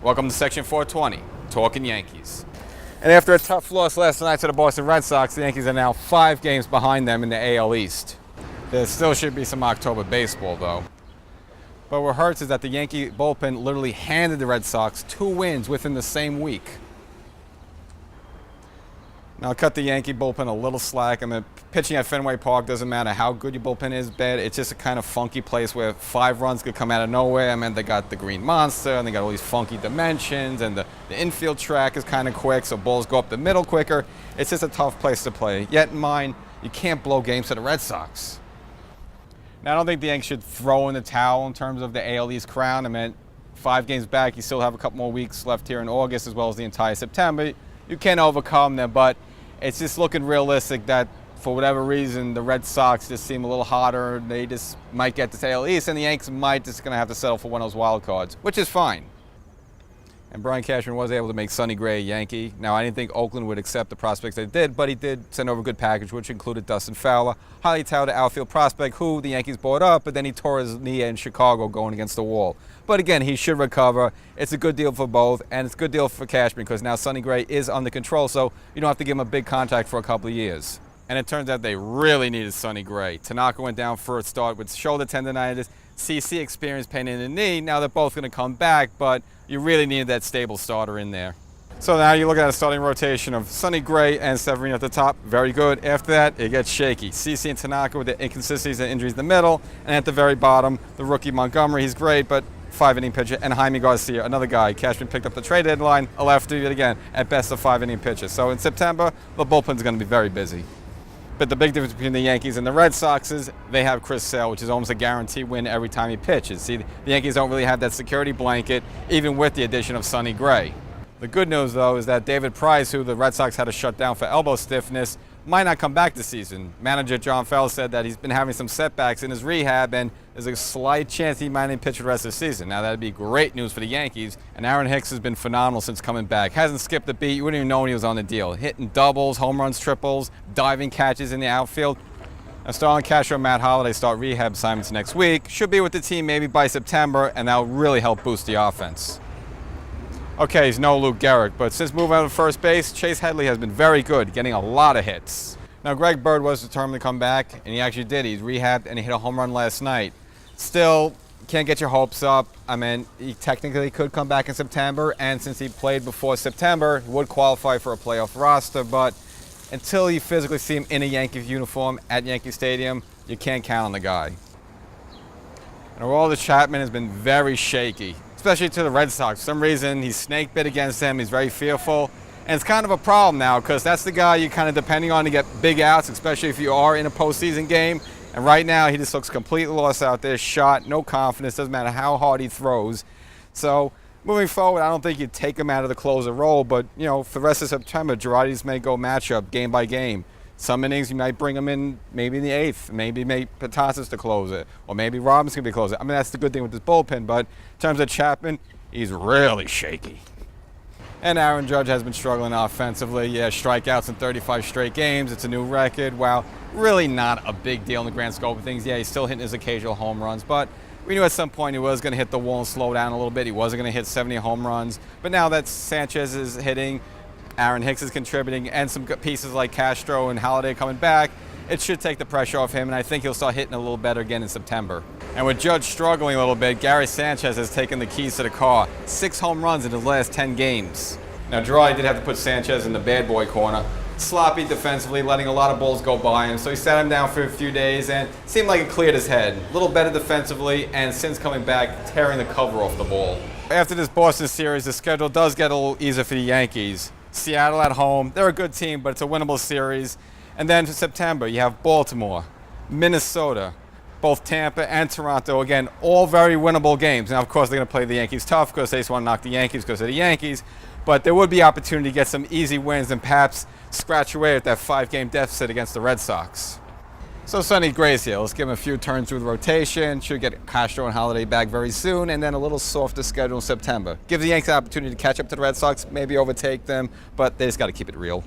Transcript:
Welcome to Section 420, Talkin Yankees. And after a tough loss last night to the Boston Red Sox, the Yankees are now 5 games behind them in the AL East. There still should be some October baseball, though. But what hurts is that the Yankee bullpen literally handed the Red Sox 2 wins within the same week. Now, I'll cut the Yankee bullpen a little slack. I mean, pitching at Fenway Park doesn't matter how good your bullpen is, bad. It's just a kind of funky place where 5 runs could come out of nowhere. I mean, they got the green monster, and they got all these funky dimensions, and the infield track is kind of quick, so balls go up the middle quicker. It's just a tough place to play. Yet in mind, you can't blow games to the Red Sox. Now, I don't think the Yankees should throw in the towel in terms of the AL East crown. I mean, 5 games back, you still have a couple more weeks left here in August, as well as the entire September. You can overcome them, but it's just looking realistic that for whatever reason, the Red Sox just seem a little hotter. They just might get this AL East, and the Yankees might just going to have to settle for one of those wild cards, which is fine. And Brian Cashman was able to make Sonny Gray a Yankee. Now, I didn't think Oakland would accept the prospects they did, but he did send over a good package, which included Dustin Fowler, highly touted outfield prospect who the Yankees bought up, but then he tore his knee in Chicago going against the wall. But again, he should recover. It's a good deal for both, and it's a good deal for Cashman because now Sonny Gray is under control, so you don't have to give him a big contract for a couple of years. And it turns out they really needed Sonny Gray. Tanaka went down for a start with shoulder tendonitis. CC experienced pain in the knee. Now they're both going to come back, but you really needed that stable starter in there. So now you look at a starting rotation of Sonny Gray and Severino at the top. Very good. After that, it gets shaky. CC and Tanaka with the inconsistencies and injuries in the middle. And at the very bottom, the rookie Montgomery. He's great, but 5-inning pitcher. And Jaime Garcia, another guy. Cashman picked up the trade deadline, a lefty, yet again, at best a 5-inning pitcher. So in September, the bullpen's going to be very busy. But the big difference between the Yankees and the Red Sox is they have Chris Sale, which is almost a guaranteed win every time he pitches. See, the Yankees don't really have that security blanket, even with the addition of Sonny Gray. The good news, though, is that David Price, who the Red Sox had to shut down for elbow stiffness, might not come back this season. Manager John Fell said that he's been having some setbacks in his rehab, and there's a slight chance he might not pitch the rest of the season. Now, that'd be great news for the Yankees, and Aaron Hicks has been phenomenal since coming back. Hasn't skipped a beat. You wouldn't even know when he was on the deal. Hitting doubles, home runs, triples, diving catches in the outfield. Now, Starlin Castro and Matt Holliday start rehab assignments next week. Should be with the team maybe by September, and that'll really help boost the offense. Okay, he's no Luke Gehrig, but since moving out of first base, Chase Headley has been very good, getting a lot of hits. Now, Greg Bird was determined to come back, and he actually did. He's rehabbed, and he hit a home run last night. Still, can't get your hopes up. I mean, he technically could come back in September, and since he played before September, he would qualify for a playoff roster, but until you physically see him in a Yankees uniform at Yankee Stadium, you can't count on the guy. And Aroldis Chapman has been very shaky, especially to the Red Sox. For some reason, he's snake bit against them. He's very fearful. And it's kind of a problem now because that's the guy you're kind of depending on to get big outs, especially if you are in a postseason game. And right now, he just looks completely lost out there, shot, no confidence, doesn't matter how hard he throws. So moving forward, I don't think you'd take him out of the closer role, but, you know, for the rest of September, Girardi's may go matchup game by game. Some innings, you might bring him in maybe in the 8th, maybe make Patasis to close it, or maybe Robinson can be closer. I mean, that's the good thing with this bullpen, but in terms of Chapman, he's really shaky. And Aaron Judge has been struggling offensively. Yeah, strikeouts in 35 straight games. It's a new record. Wow, really not a big deal in the grand scope of things. Yeah, he's still hitting his occasional home runs, but we knew at some point he was going to hit the wall and slow down a little bit. He wasn't going to hit 70 home runs. But now that Sanchez is hitting, Aaron Hicks is contributing, and some pieces like Castro and Holliday coming back, it should take the pressure off him, and I think he'll start hitting a little better again in September. And with Judge struggling a little bit, Gary Sanchez has taken the keys to the car. 6 home runs in his last 10 games. Now, Girardi did have to put Sanchez in the bad boy corner. Sloppy defensively, letting a lot of balls go by him, so he sat him down for a few days, and it seemed like it cleared his head. A little better defensively, and since coming back, tearing the cover off the ball. After this Boston series, the schedule does get a little easier for the Yankees. Seattle at home, they're a good team, but it's a winnable series. And then for September, you have Baltimore, Minnesota, both Tampa and Toronto. Again, all very winnable games. Now, of course, they're going to play the Yankees tough because they just want to knock the Yankees because they're the Yankees. But there would be opportunity to get some easy wins and perhaps scratch away at that 5-game deficit against the Red Sox. So Sonny Gray's here. Let's give him a few turns through the rotation. Should get Castro and Holliday back very soon, and then a little softer schedule in September. Give the Yankees an opportunity to catch up to the Red Sox, maybe overtake them, but they just got to keep it real.